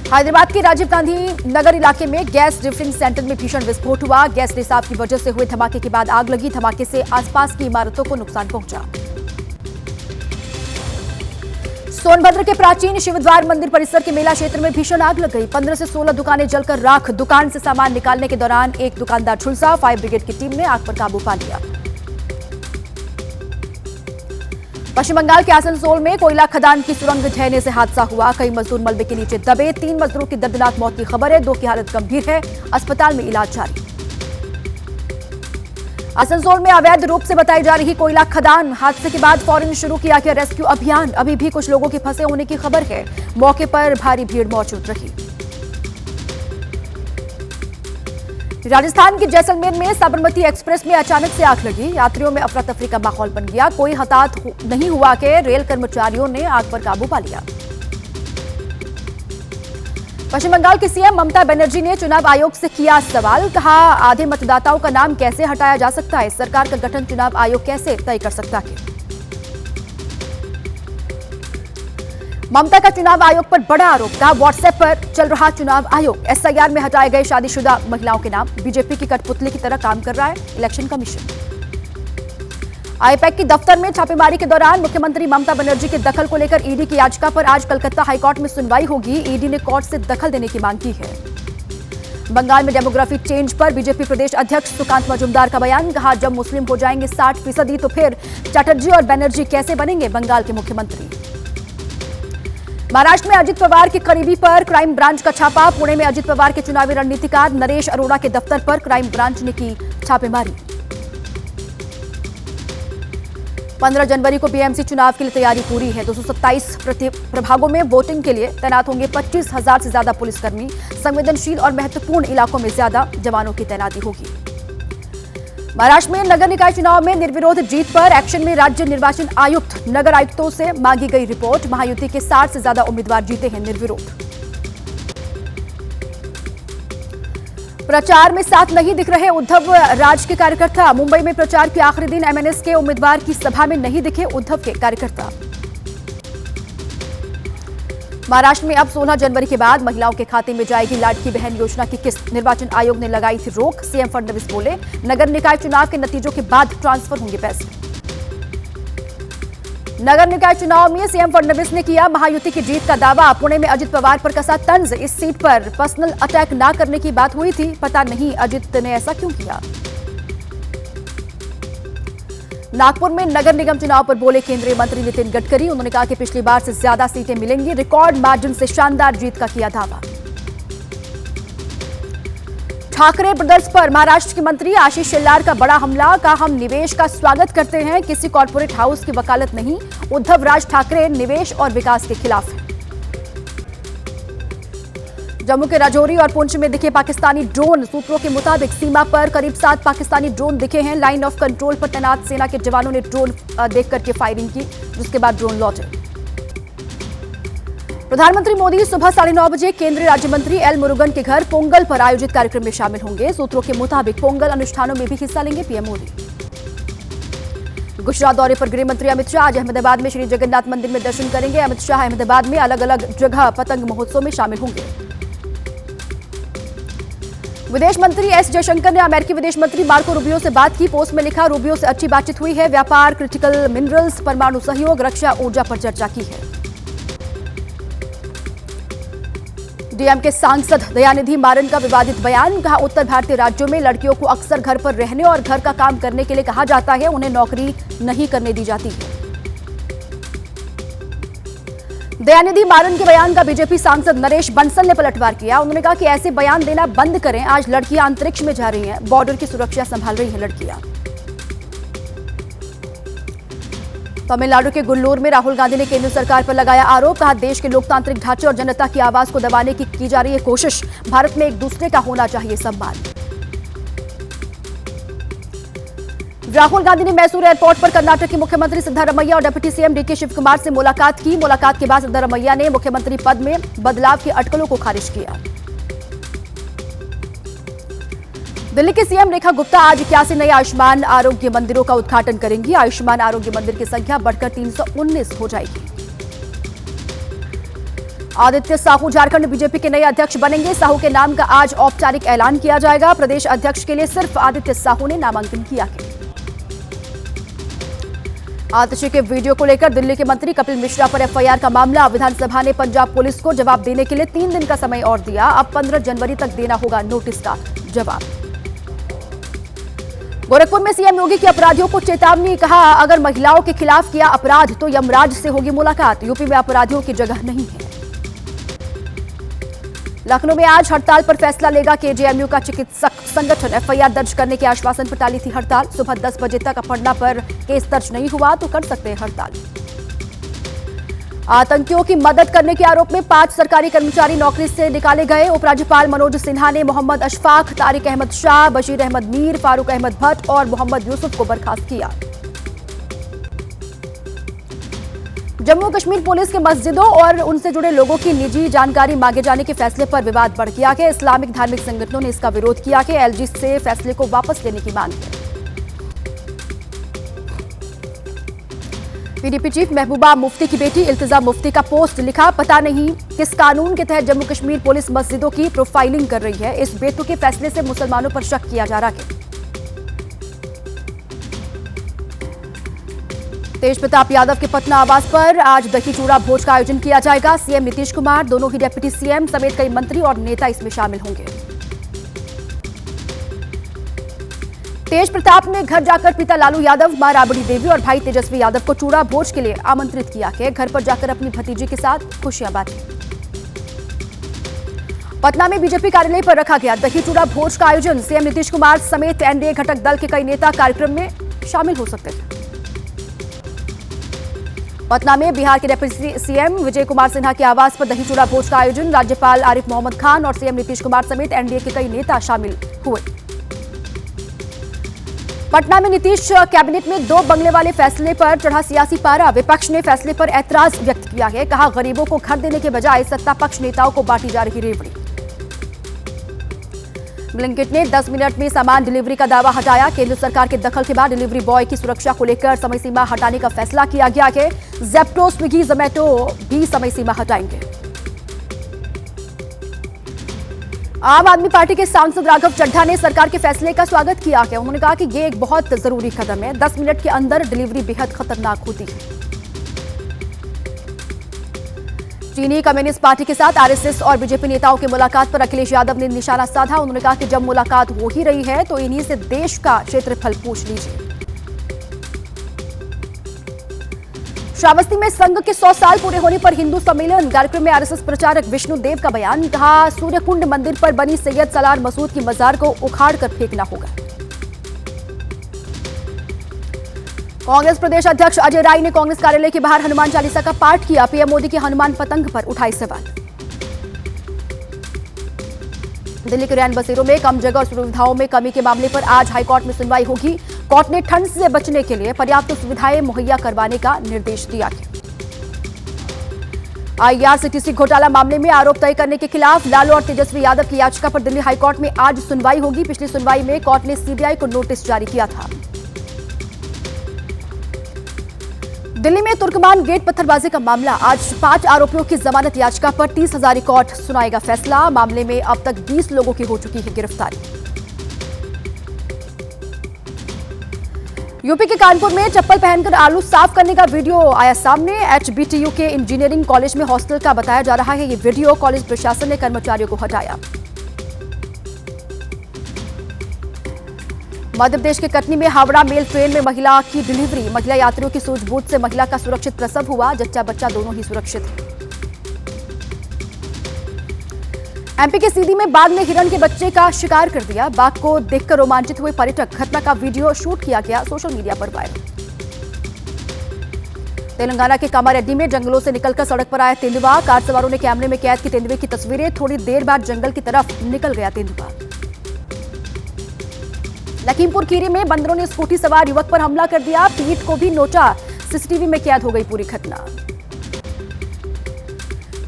हैदराबाद के राजीव गांधी नगर इलाके में गैस रिफिलिंग सेंटर में भीषण विस्फोट हुआ। गैस रिसाव की वजह से हुए धमाके के बाद आग लगी। धमाके से आसपास की इमारतों को नुकसान पहुंचा। सोनभद्र के प्राचीन शिवद्वार मंदिर परिसर के मेला क्षेत्र में भीषण आग लग गई। 15 से 16 दुकानें जलकर राख। दुकान से सामान निकालने के दौरान एक दुकानदार झुलसा। फायर ब्रिगेड की टीम ने आग पर काबू पा लिया। पश्चिम बंगाल के आसनसोल में कोयला खदान की सुरंग ढहने से हादसा हुआ। कई मजदूर मलबे के नीचे दबे। 3 मजदूरों की दर्दनाक मौत की खबर है। 2 की हालत गंभीर है। अस्पताल में इलाज जारी। आसनसोल में अवैध रूप से बताई जा रही कोयला खदान। हादसे के बाद फौरन शुरू किया गया रेस्क्यू अभियान। अभी भी कुछ लोगों के फंसे होने की खबर है। मौके पर भारी भीड़ मौजूद रही। राजस्थान के जैसलमेर में साबरमती एक्सप्रेस में अचानक से आग लगी। यात्रियों में अफरा तफरी का माहौल बन गया। कोई हताहत नहीं हुआ कि रेल कर्मचारियों ने आग पर काबू पा लिया। पश्चिम बंगाल की सीएम ममता बनर्जी ने चुनाव आयोग से किया सवाल। कहा, आधे मतदाताओं का नाम कैसे हटाया जा सकता है? सरकार का गठन चुनाव आयोग कैसे तय कर सकता है? ममता का चुनाव आयोग पर बड़ा आरोप। कहा, व्हाट्सएप पर चल रहा चुनाव आयोग। एसआईआर में हटाए गए शादीशुदा महिलाओं के नाम। बीजेपी की कठपुतली की तरह काम कर रहा है इलेक्शन कमीशन। आईपैक की दफ्तर में छापेमारी के दौरान मुख्यमंत्री ममता बनर्जी के दखल को लेकर ईडी की याचिका पर आज कलकत्ता हाईकोर्ट में सुनवाई होगी। ईडी ने कोर्ट से दखल देने की मांग की है। बंगाल में डेमोग्राफिक चेंज पर बीजेपी प्रदेश अध्यक्ष सुकांत मजूमदार का बयान। कहा, जब मुस्लिम हो जाएंगे 60% तो फिर चटर्जी और बनर्जी कैसे बनेंगे बंगाल के मुख्यमंत्री? महाराष्ट्र में अजित पवार के करीबी पर क्राइम ब्रांच का छापा। पुणे में अजित पवार के चुनावी रणनीतिकार नरेश अरोड़ा के दफ्तर पर क्राइम ब्रांच ने की छापेमारी। 15 जनवरी को बीएमसी चुनाव के लिए तैयारी पूरी है। 227 प्रभागों में वोटिंग के लिए तैनात होंगे 25,000 से ज्यादा पुलिसकर्मी। संवेदनशील और महत्वपूर्ण इलाकों में ज्यादा जवानों की तैनाती होगी। महाराष्ट्र में नगर निकाय चुनाव में निर्विरोध जीत पर एक्शन में राज्य निर्वाचन आयुक्त। नगर आयुक्तों से मांगी गई रिपोर्ट। महायुति के 60 से ज्यादा उम्मीदवार जीते हैं निर्विरोध। प्रचार में साथ नहीं दिख रहे उद्धव राज के कार्यकर्ता। मुंबई में प्रचार के आखिरी दिन एमएनएस के उम्मीदवार की सभा में नहीं दिखे उद्धव के कार्यकर्ता। महाराष्ट्र में अब 16 जनवरी के बाद महिलाओं के खाते में जाएगी लाडली बहन योजना की किस्त। निर्वाचन आयोग ने लगाई थी रोक। सीएम फडणवीस बोले, नगर निकाय चुनाव के नतीजों के बाद ट्रांसफर होंगे पैसे। नगर निकाय चुनाव में सीएम फडणवीस ने किया महायुति की जीत का दावा। पुणे में अजित पवार पर कसा तंज। इस सीट पर पर्सनल अटैक न करने की बात हुई थी। पता नहीं अजित ने ऐसा क्यों किया। नागपुर में नगर निगम चुनाव पर बोले केंद्रीय मंत्री नितिन गडकरी। उन्होंने कहा कि पिछली बार से ज्यादा सीटें मिलेंगी। रिकॉर्ड मार्जिन से शानदार जीत का किया दावा। ठाकरे ब्रदर्स पर महाराष्ट्र के मंत्री आशीष शेलार का बड़ा हमला। कहा, हम निवेश का स्वागत करते हैं, किसी कॉर्पोरेट हाउस की वकालत नहीं। उद्धव राज ठाकरे निवेश और विकास के खिलाफ हैं। जम्मू के राजौरी और पुंछ में दिखे पाकिस्तानी ड्रोन। सूत्रों के मुताबिक सीमा पर करीब 7 पाकिस्तानी ड्रोन दिखे हैं। लाइन ऑफ कंट्रोल पर तैनात सेना के जवानों ने ड्रोन देख करके फायरिंग की, जिसके बाद ड्रोन लौटे। प्रधानमंत्री मोदी सुबह 9:30 बजे केंद्रीय राज्य मंत्री एल मुरुगन के घर पोंगल पर आयोजित कार्यक्रम में शामिल होंगे। सूत्रों के मुताबिक पोंगल अनुष्ठानों में भी हिस्सा लेंगे पीएम मोदी। गुजरात दौरे पर गृह मंत्री अमित शाह आज अहमदाबाद में श्री जगन्नाथ मंदिर में दर्शन करेंगे। अमित शाह अहमदाबाद में अलग अलग जगह पतंग महोत्सव में शामिल होंगे। विदेश मंत्री एस जयशंकर ने अमेरिकी विदेश मंत्री मार्को रूबियो से बात की। पोस्ट में लिखा, रूबियो से अच्छी बातचीत हुई है। व्यापार, क्रिटिकल मिनरल्स, परमाणु सहयोग, रक्षा, ऊर्जा पर चर्चा की है। डीएमके सांसद दयानिधि मारन का विवादित बयान। कहा, उत्तर भारतीय राज्यों में लड़कियों को अक्सर घर पर रहने और घर का काम करने के लिए कहा जाता है। उन्हें नौकरी नहीं करने दी जाती है। दयानिधि मारन के बयान का बीजेपी सांसद नरेश बंसल ने पलटवार किया। उन्होंने कहा कि ऐसे बयान देना बंद करें। आज लड़कियां अंतरिक्ष में जा रही हैं, बॉर्डर की सुरक्षा संभाल रही हैं लड़कियां। तमिलनाडु के गुल्लूर में राहुल गांधी ने केंद्र सरकार पर लगाया आरोप। कहा, देश के लोकतांत्रिक ढांचे और जनता की आवाज को दबाने की जा रही है कोशिश। भारत में एक दूसरे का होना चाहिए सम्मान। राहुल गांधी ने मैसूर एयरपोर्ट पर कर्नाटक के मुख्यमंत्री सिद्धारमैया और डिप्टी सीएम डीके शिवकुमार से मुलाकात की। मुलाकात के बाद सिद्धारमैया ने मुख्यमंत्री पद में बदलाव की अटकलों को खारिज किया। दिल्ली की सीएम रेखा गुप्ता आज 81 नए आयुष्मान आरोग्य मंदिरों का उद्घाटन करेंगी। आयुष्मान आरोग्य मंदिर की संख्या बढ़कर 319 हो जाएगी। आदित्य साहू झारखंड बीजेपी के नए अध्यक्ष बनेंगे। साहू के नाम का आज औपचारिक ऐलान किया जाएगा। प्रदेश अध्यक्ष के लिए सिर्फ आदित्य साहू ने नामांकन किया है। आतिशी के वीडियो को लेकर दिल्ली के मंत्री कपिल मिश्रा पर एफआईआर का मामला। विधानसभा ने पंजाब पुलिस को जवाब देने के लिए 3 दिन का समय और दिया। अब 15 जनवरी तक देना होगा नोटिस का जवाब। गोरखपुर में सीएम योगी की अपराधियों को चेतावनी। कहा, अगर महिलाओं के खिलाफ किया अपराध तो यमराज से होगी मुलाकात। यूपी में अपराधियों की जगह नहीं है। लखनऊ में आज हड़ताल पर फैसला लेगा केजेएमयू का चिकित्सक संगठन। एफआईआर दर्ज करने के आश्वासन पर टाली थी हड़ताल। सुबह 10 बजे तक पढ़ना पर केस दर्ज नहीं हुआ तो कर सकते हैं हड़ताल। आतंकियों की मदद करने के आरोप में 5 सरकारी कर्मचारी नौकरी से निकाले गए। उपराज्यपाल मनोज सिन्हा ने मोहम्मद अशफाक, तारिक अहमद शाह, बशीर अहमद मीर, फारूक अहमद भट्ट और मोहम्मद यूसुफ को बर्खास्त किया। जम्मू कश्मीर पुलिस के मस्जिदों और उनसे जुड़े लोगों की निजी जानकारी मांगे जाने के फैसले पर विवाद बढ़ गया है। इस्लामिक धार्मिक संगठनों ने इसका विरोध किया कि एलजी से फैसले को वापस लेने की मांग है। पीडीपी चीफ महबूबा मुफ्ती की बेटी इल्तिजा मुफ्ती का पोस्ट लिखा, पता नहीं किस कानून के तहत जम्मू कश्मीर पुलिस मस्जिदों की प्रोफाइलिंग कर रही है। इस बेतुके फैसले से मुसलमानों पर शक किया जा रहा है। तेज प्रताप यादव के पटना आवास पर आज दही चूड़ा भोज का आयोजन किया जाएगा। सीएम नीतीश कुमार, दोनों ही डिप्टी सीएम समेत कई मंत्री और नेता इसमें शामिल होंगे। तेज प्रताप ने घर जाकर पिता लालू यादव, मां राबड़ी देवी और भाई तेजस्वी यादव को चूड़ा भोज के लिए आमंत्रित किया है। घर पर जाकर अपनी भतीजी के साथ खुशियां बांटी। पटना में बीजेपी कार्यालय पर रखा गया दही चूड़ा भोज का आयोजन। सीएम नीतीश कुमार समेत एनडीए घटक दल के कई नेता कार्यक्रम में शामिल हो सकते हैं। पटना में बिहार के डिप्टी सीएम विजय कुमार सिन्हा के आवास पर दही चूड़ा भोज का आयोजन। राज्यपाल आरिफ मोहम्मद खान और सीएम नीतीश कुमार समेत एनडीए के कई नेता शामिल हुए। पटना में नीतीश कैबिनेट में 2 बंगले वाले फैसले पर चढ़ा सियासी पारा। विपक्ष ने फैसले पर ऐतराज व्यक्त किया है। कहा, गरीबों को घर देने के बजाय सत्ता पक्ष नेताओं को बांटी जा रही रेवड़ी। ब्लिंकिट ने 10 मिनट में सामान डिलीवरी का दावा हटाया। केंद्र सरकार के दखल के बाद डिलीवरी बॉय की सुरक्षा को लेकर समय सीमा हटाने का फैसला किया गया है। जेप्टो, स्विगी, जोमैटो भी समय सीमा हटाएंगे। आम आदमी पार्टी के सांसद राघव चड्ढा ने सरकार के फैसले का स्वागत किया है। उन्होंने कहा कि ये एक बहुत जरूरी कदम है। 10 मिनट के अंदर डिलीवरी बेहद खतरनाक होती है। चीनी कम्युनिस्ट पार्टी के साथ आरएसएस और बीजेपी नेताओं की मुलाकात पर अखिलेश यादव ने निशाना साधा। उन्होंने कहा कि जब मुलाकात हो ही रही है तो इन्हीं से देश का क्षेत्रफल पूछ लीजिए। श्रावस्ती में संघ के 100 साल पूरे होने पर हिंदू सम्मेलन। कार्यक्रम में आरएसएस प्रचारक विष्णु देव का बयान। कहा, सूर्यकुंड मंदिर पर बनी सैयद सलार मसूद की मजार को उखाड़ कर फेंकना होगा। कांग्रेस प्रदेश अध्यक्ष अजय राय ने कांग्रेस कार्यालय के बाहर हनुमान चालीसा का पाठ किया। पीएम मोदी की हनुमान पतंग पर उठाए सवाल। दिल्ली के रैन बसेरों में कम जगह और सुविधाओं में कमी के मामले पर आज हाईकोर्ट में सुनवाई होगी। कोर्ट ने ठंड से बचने के लिए पर्याप्त सुविधाएं मुहैया करवाने का निर्देश दिया है। आईआरसीटीसी घोटाला मामले में आरोप तय करने के खिलाफ लालू और तेजस्वी यादव की याचिका पर दिल्ली हाईकोर्ट में आज सुनवाई होगी। पिछली सुनवाई में कोर्ट ने सीबीआई को नोटिस जारी किया था। दिल्ली में तुर्कमान गेट पत्थरबाजी का मामला। आज 5 आरोपियों की जमानत याचिका पर 30,000 रिकॉर्ड सुनाएगा फैसला। मामले में अब तक 20 लोगों की हो चुकी है गिरफ्तारी। यूपी के कानपुर में चप्पल पहनकर आलू साफ करने का वीडियो आया सामने। एचबीटीयू के इंजीनियरिंग कॉलेज में हॉस्टल का बताया जा रहा है ये वीडियो। कॉलेज प्रशासन ने कर्मचारियों को हटाया। मध्य प्रदेश के कटनी में हावड़ा मेल ट्रेन में महिला की डिलीवरी। महिला यात्रियों की सूझबूझ से महिला का सुरक्षित प्रसव हुआ। जच्चा बच्चा दोनों ही सुरक्षित हैं। एमपी के सीधी में बाघ ने हिरण के बच्चे का शिकार कर दिया। बाघ को देखकर रोमांचित हुए पर्यटक। घटना का वीडियो शूट किया गया, सोशल मीडिया पर वायरल। तेलंगाना के कामारेड्डी में जंगलों से निकलकर सड़क पर आया तेंदुआ। कार सवारों ने कैमरे में कैद की तेंदुए की तस्वीरें। थोड़ी देर बाद जंगल की तरफ निकल गया तेंदुआ। लखीमपुर खीरी में बंदरों ने स्कूटी सवार युवक पर हमला कर दिया। पीठ को भी नोचा। सीसीटीवी में कैद हो गई पूरी घटना।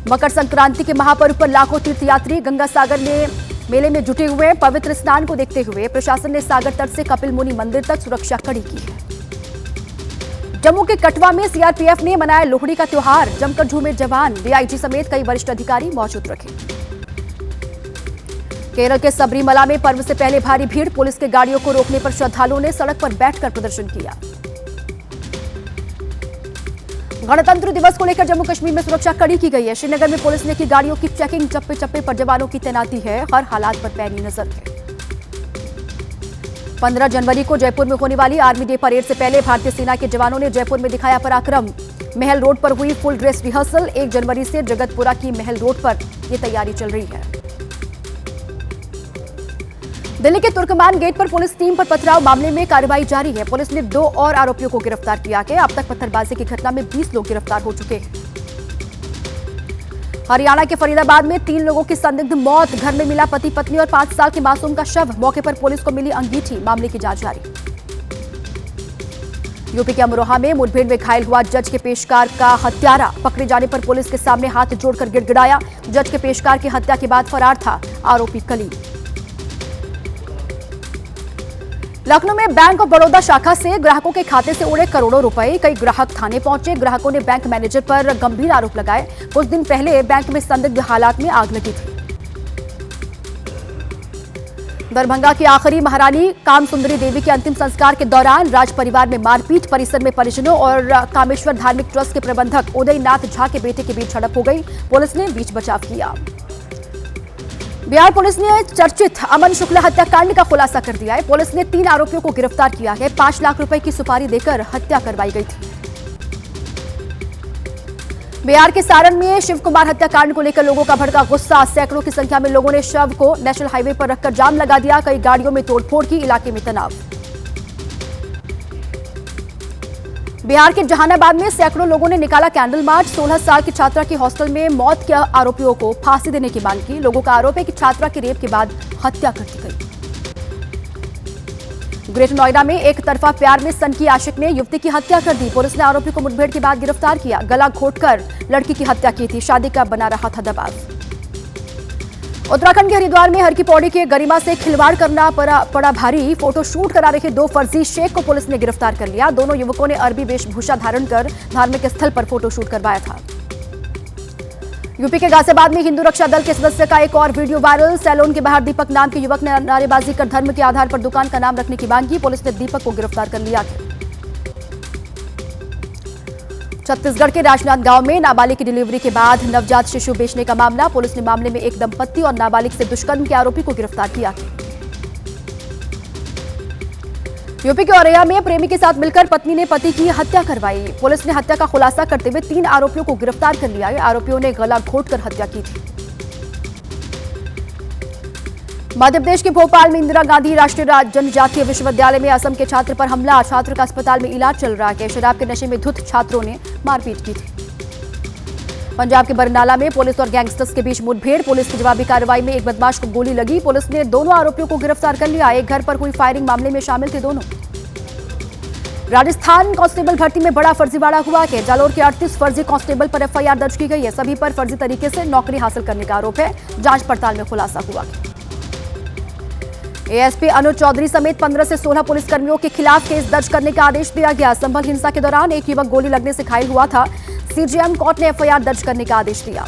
मकर संक्रांति के महापर्व पर लाखों तीर्थयात्री गंगा सागर में मेले में जुटे हुए। पवित्र स्नान को देखते हुए प्रशासन ने सागर तट से कपिल मुनि मंदिर तक सुरक्षा कड़ी की है। जम्मू के कटवा में सीआरपीएफ ने मनाया लोहड़ी का त्योहार, जमकर झूमे जवान, डीआईजी समेत कई वरिष्ठ अधिकारी मौजूद रखे। केरल के सबरीमला में पर्व से पहले भारी भीड़, पुलिस के गाड़ियों को रोकने पर श्रद्धालुओं ने सड़क पर बैठकर प्रदर्शन किया। गणतंत्र दिवस को लेकर जम्मू कश्मीर में सुरक्षा कड़ी की गई है। श्रीनगर में पुलिस ने की गाड़ियों की चेकिंग, चप्पे चप्पे पर जवानों की तैनाती है, हर हालात पर पैनी नजर है। 15 जनवरी को जयपुर में होने वाली आर्मी डे परेड से पहले भारतीय सेना के जवानों ने जयपुर में दिखाया पराक्रम। महल रोड पर हुई फुल ड्रेस रिहर्सल, 1 जनवरी से जगतपुरा की महल रोड पर यह तैयारी चल रही है। दिल्ली के तुर्कमान गेट पर पुलिस टीम पर पथराव मामले में कार्रवाई जारी है। पुलिस ने 2 और आरोपियों को गिरफ्तार किया है। अब तक पत्थरबाजी की घटना में 20 लोग गिरफ्तार हो चुके हैं। हरियाणा के फरीदाबाद में 3 लोगों की संदिग्ध मौत, घर में मिला पति पत्नी और 5 साल के मासूम का शव, मौके पर पुलिस को मिली अंगीठी, मामले की जांच जारी। यूपी के अमरोहा में मुठभेड़ में घायल हुआ जज के पेशकार का हत्यारा, पकड़े जाने पर पुलिस के सामने हाथ जोड़कर गिड़गिड़ाया। जज के पेशकार की हत्या के बाद फरार था आरोपी कलीम। लखनऊ में बैंक ऑफ बड़ौदा शाखा से ग्राहकों के खाते से उड़े करोड़ों रुपए, कई ग्राहक थाने पहुंचे। ग्राहकों ने बैंक मैनेजर पर गंभीर आरोप लगाए। कुछ दिन पहले बैंक में संदिग्ध हालात में आग लगी थी। दरभंगा की आखिरी महारानी कामसुंदरी देवी के अंतिम संस्कार के दौरान राज परिवार में मारपीट, परिसर में परिजनों और कामेश्वर धार्मिक ट्रस्ट के प्रबंधक उदयनाथ झा के बेटे के बीच झड़प हो गई। पुलिस ने बीच बचाव किया। बिहार पुलिस ने चर्चित अमन शुक्ला हत्याकांड का खुलासा कर दिया है। पुलिस ने 3 आरोपियों को गिरफ्तार किया है। 5 लाख रुपए की सुपारी देकर हत्या करवाई गई थी। बिहार के सारण में शिव कुमार हत्याकांड को लेकर लोगों का भड़का गुस्सा, सैकड़ों की संख्या में लोगों ने शव को नेशनल हाईवे पर रखकर जाम लगा दिया। कई गाड़ियों में तोड़फोड़ की, इलाके में तनाव। बिहार के जहानाबाद में सैकड़ों लोगों ने निकाला कैंडल मार्च। 16 साल की छात्रा की हॉस्टल में मौत के आरोपियों को फांसी देने की मांग की। लोगों का आरोप है कि छात्रा की रेप के बाद हत्या कर दी गई। ग्रेटर नोएडा में एक तरफा प्यार में सनकी आशिक ने युवती की हत्या कर दी। पुलिस ने आरोपी को मुठभेड़ के बाद गिरफ्तार किया। गला घोंटकर लड़की की हत्या की थी। शादी का बना रहा था दबाव। उत्तराखंड के हरिद्वार में हर की पौड़ी के गरिमा से खिलवाड़ करना पड़ा भारी। फोटोशूट करा रहे 2 फर्जी शेख को पुलिस ने गिरफ्तार कर लिया। दोनों युवकों ने अरबी वेशभूषा धारण कर धार्मिक स्थल पर फोटोशूट करवाया था। यूपी के गाजियाबाद में हिंदू रक्षा दल के सदस्य का एक और वीडियो वायरल। सैलून के बाहर दीपक नाम के युवक ने नारेबाजी कर धर्म के आधार पर दुकान का नाम रखने की मांग की। पुलिस ने दीपक को गिरफ्तार कर लिया। छत्तीसगढ़ के राजनाथ गांव में नाबालिग की डिलीवरी के बाद नवजात शिशु बेचने का मामला। पुलिस ने मामले में एक दंपत्ति और नाबालिग से दुष्कर्म के आरोपी को गिरफ्तार किया। यूपी के औरैया में प्रेमी के साथ मिलकर पत्नी ने पति की हत्या करवाई। पुलिस ने हत्या का खुलासा करते हुए 3 आरोपियों को गिरफ्तार कर लिया है। आरोपियों ने गला घोंटकर हत्या की थी। मध्य प्रदेश के भोपाल में इंदिरा गांधी राष्ट्रीय जनजातीय विश्वविद्यालय में असम के छात्र पर हमला। छात्र का अस्पताल में इलाज चल रहा है। शराब के नशे में धुत छात्रों ने मारपीट की थी। पंजाब के बरनाला में पुलिस और गैंगस्टर्स के बीच मुठभेड़। पुलिस की जवाबी कार्रवाई में एक बदमाश को गोली लगी। पुलिस ने दोनों आरोपियों को गिरफ्तार कर लिया। एक घर पर हुई फायरिंग मामले में शामिल थे दोनों। राजस्थान कांस्टेबल भर्ती में बड़ा फर्जीवाड़ा हुआ है। जालोर के 38 फर्जी कांस्टेबल पर एफआईआर दर्ज की गई है। सभी पर फर्जी तरीके से नौकरी हासिल करने का आरोप है। जांच पड़ताल में खुलासा हुआ है। एएसपी अनुज चौधरी समेत 15 से 16 पुलिसकर्मियों के खिलाफ केस दर्ज करने का आदेश दिया गया। संभल हिंसा के दौरान एक युवक गोली लगने से घायल हुआ था। सीजेएम कोर्ट ने एफआईआर दर्ज करने का आदेश दिया।